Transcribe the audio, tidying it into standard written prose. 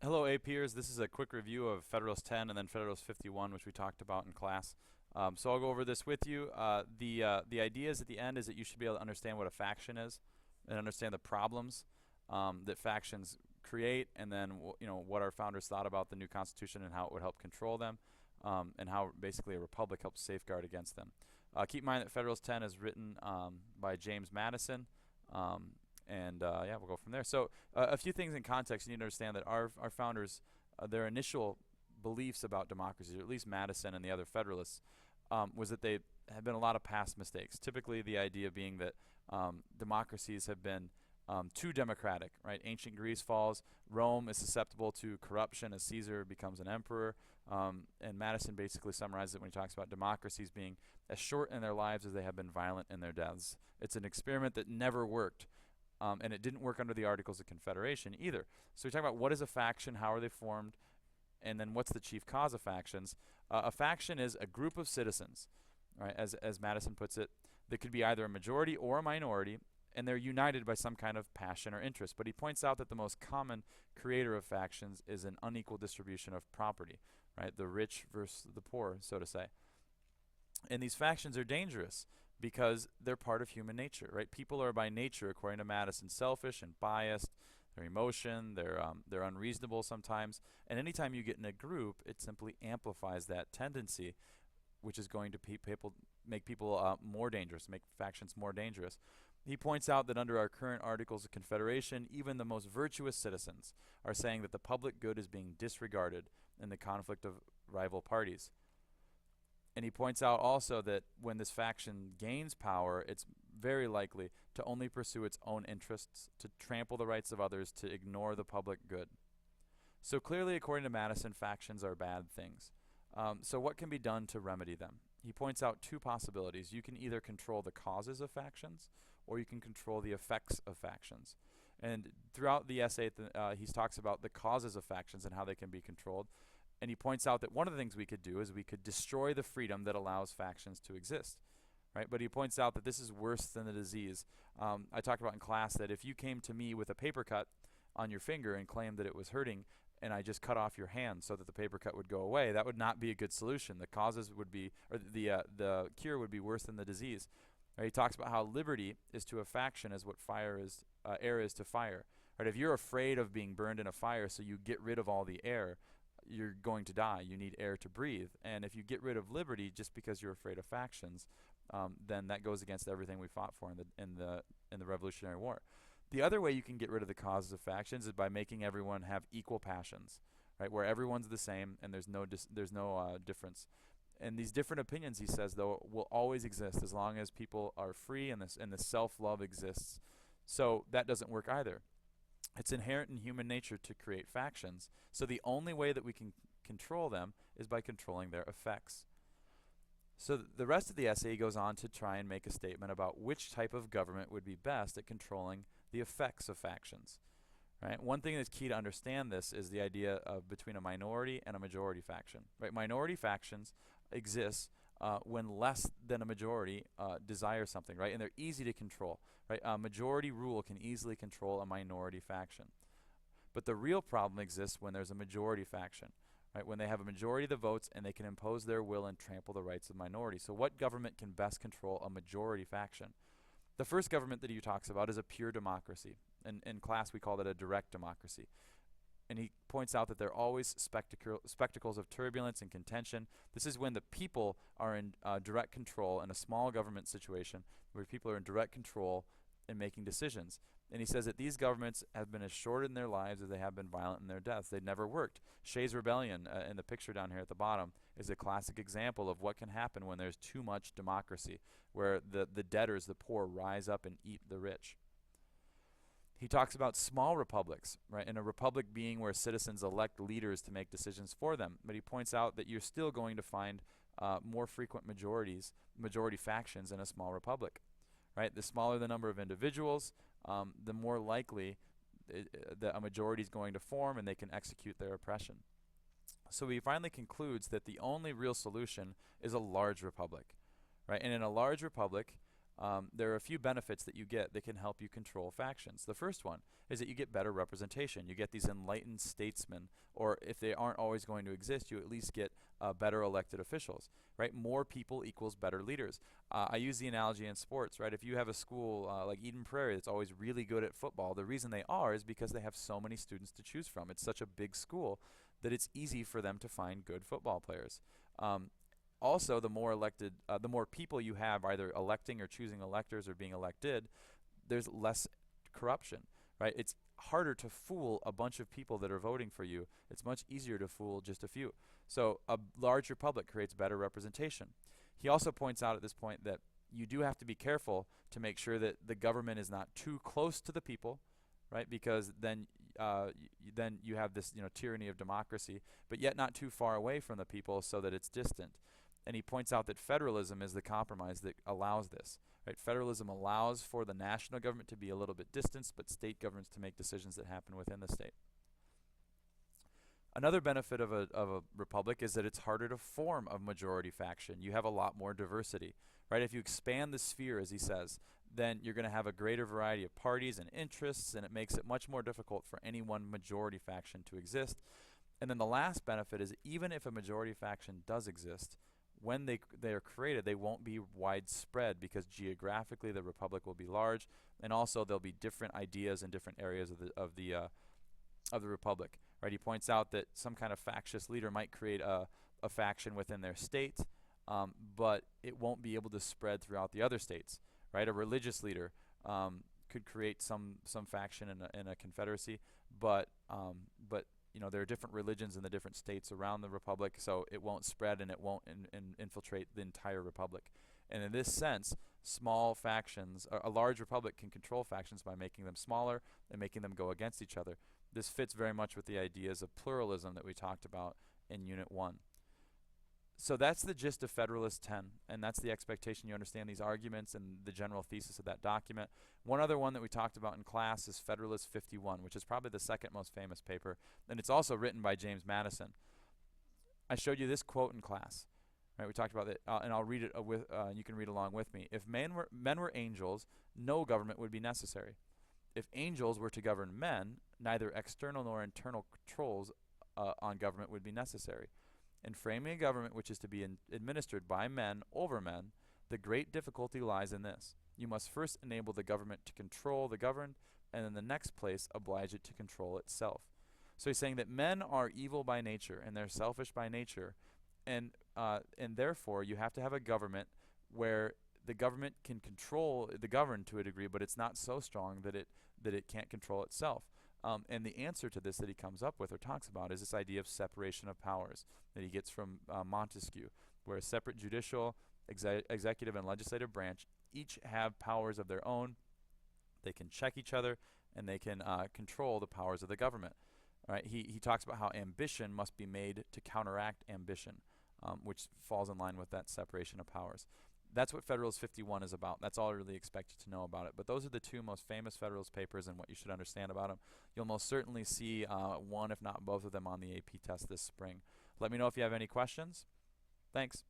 Hello, APers. This is a quick review of Federalist 10 and then Federalist 51, which we talked about in class. So I'll go over this with you. The ideas at the end is that you should be able to understand what a faction is and understand the problems that factions create, and then what our founders thought about the new Constitution and how it would help control them, and how basically a republic helps safeguard against them. Keep in mind that Federalist 10 is written by James Madison. Yeah, we'll go from there. So a few things in context. You need to understand that our founders, their initial beliefs about democracy, or at least Madison and the other Federalists, was that they had been a lot of past mistakes. Typically, the idea being that democracies have been too democratic, right? Ancient Greece falls. Rome is susceptible to corruption as Caesar becomes an emperor. And Madison basically summarizes it when he talks about democracies being as short in their lives as they have been violent in their deaths. It's an experiment that never worked. And it didn't work under the Articles of Confederation either. So we talk about what is a faction, how are they formed, and then what's the chief cause of factions. A faction is a group of citizens, right? As Madison puts it, that could be either a majority or a minority, and they're united by some kind of passion or interest. But he points out that the most common creator of factions is an unequal distribution of property, right? The rich versus the poor, so to say. And these factions are dangerous because they're part of human nature, right? People are by nature, according to Madison, selfish and biased. Their emotion, they're unreasonable sometimes. And anytime you get in a group, it simply amplifies that tendency, which is going to make people more dangerous, make factions more dangerous. He points out that under our current Articles of Confederation, even the most virtuous citizens are saying that the public good is being disregarded in the conflict of rival parties. And he points out also that when this faction gains power, it's very likely to only pursue its own interests, to trample the rights of others, to ignore the public good. So clearly, according to Madison, factions are bad things. So what can be done to remedy them? He points out two possibilities. You can either control the causes of factions, or you can control the effects of factions. And throughout the essay, he talks about the causes of factions and how they can be controlled. And he points out that one of the things we could do is we could destroy the freedom that allows factions to exist, right? But he points out that this is worse than the disease. I talked about in class that if you came to me with a paper cut on your finger and claimed that it was hurting, and I just cut off your hand so that the paper cut would go away, that would not be a good solution. The causes would be, or the cure would be worse than the disease. Right? He talks about how liberty is to a faction as what air is to fire. Right? If you're afraid of being burned in a fire, so you get rid of all the air, you're going to die. You need air to breathe. And if you get rid of liberty just because you're afraid of factions, then that goes against everything we fought for in the Revolutionary War. The other way you can get rid of the causes of factions is by making everyone have equal passions, right? Where everyone's the same and there's no difference. And these different opinions, he says, though, will always exist as long as people are free and the self-love exists. So that doesn't work either. It's inherent in human nature to create factions. So the only way that we can control them is by controlling their effects. So the rest of the essay goes on to try and make a statement about which type of government would be best at controlling the effects of factions. Right? One thing that's key to understand this is the idea of between a minority and a majority faction. Right? Minority factions exist when less than a majority desire something, right? And they're easy to control, right? Majority rule can easily control a minority faction. But the real problem exists when there's a majority faction, right? When they have a majority of the votes and they can impose their will and trample the rights of the minority. So what government can best control a majority faction? The first government that he talks about is a pure democracy. In class, we call that a direct democracy. And he points out that there are always spectacles of turbulence and contention. This is when the people are in direct control in a small government situation where people are in direct control in making decisions. And he says that these governments have been as short in their lives as they have been violent in their deaths. They've never worked. Shays' Rebellion, in the picture down here at the bottom, is a classic example of what can happen when there's too much democracy, where the debtors, the poor, rise up and eat the rich. He talks about small republics, right? And a republic being where citizens elect leaders to make decisions for them. But he points out that you're still going to find more frequent majority factions in a small republic, right? The smaller the number of individuals, the more likely that a majority is going to form and they can execute their oppression. So he finally concludes that the only real solution is a large republic, right? And in a large republic, there are a few benefits that you get that can help you control factions. The first one is that you get better representation. You get these enlightened statesmen, or if they aren't always going to exist, you at least get better elected officials, right? More people equals better leaders. I use the analogy in sports, right? If you have a school like Eden Prairie that's always really good at football, the reason they are is because they have so many students to choose from. It's such a big school that it's easy for them to find good football players. Also, the more people you have either electing or choosing electors or being elected, there's less corruption, right? It's harder to fool a bunch of people that are voting for you. It's much easier to fool just a few. So a large republic creates better representation. He also points out at this point that you do have to be careful to make sure that the government is not too close to the people, right? Because then you have this tyranny of democracy, but yet not too far away from the people so that it's distant. And he points out that federalism is the compromise that allows this. Right? Federalism allows for the national government to be a little bit distanced, but state governments to make decisions that happen within the state. Another benefit of a republic is that it's harder to form a majority faction. You have a lot more diversity. Right? If you expand the sphere, as he says, then you're going to have a greater variety of parties and interests, and it makes it much more difficult for any one majority faction to exist. And then the last benefit is even if a majority faction does exist, when they are created, they won't be widespread because geographically the republic will be large, and also there'll be different ideas in different areas of the republic. Right? He points out that some kind of factious leader might create a faction within their state, but it won't be able to spread throughout the other states. Right? A religious leader could create some faction in a confederacy, but there are different religions in the different states around the republic, so it won't spread and it won't infiltrate the entire republic. And in this sense, small factions, a large republic can control factions by making them smaller and making them go against each other. This fits very much with the ideas of pluralism that we talked about in Unit 1. So that's the gist of Federalist 10, and that's the expectation you understand these arguments and the general thesis of that document. One other one that we talked about in class is Federalist 51, which is probably the second most famous paper, and it's also written by James Madison. I showed you this quote in class. Right, we talked about it, and I'll read it you can read along with me. If men were angels, no government would be necessary. If angels were to govern men, neither external nor internal controls on government would be necessary. In framing a government which is to be administered by men over men, the great difficulty lies in this. You must first enable the government to control the governed, and in the next place oblige it to control itself. So he's saying that men are evil by nature, and they're selfish by nature, and therefore you have to have a government where the government can control the governed to a degree, but it's not so strong that it can't control itself. And the answer to this that he comes up with or talks about is this idea of separation of powers that he gets from Montesquieu, where a separate judicial, executive, and legislative branch each have powers of their own. They can check each other, and they can control the powers of the government. Right? He talks about how ambition must be made to counteract ambition, which falls in line with that separation of powers. That's what Federalist 51 is about. That's all I really expect you to know about it. But those are the two most famous Federalist papers and what you should understand about them. You'll most certainly see one, if not both of them, on the AP test this spring. Let me know if you have any questions. Thanks.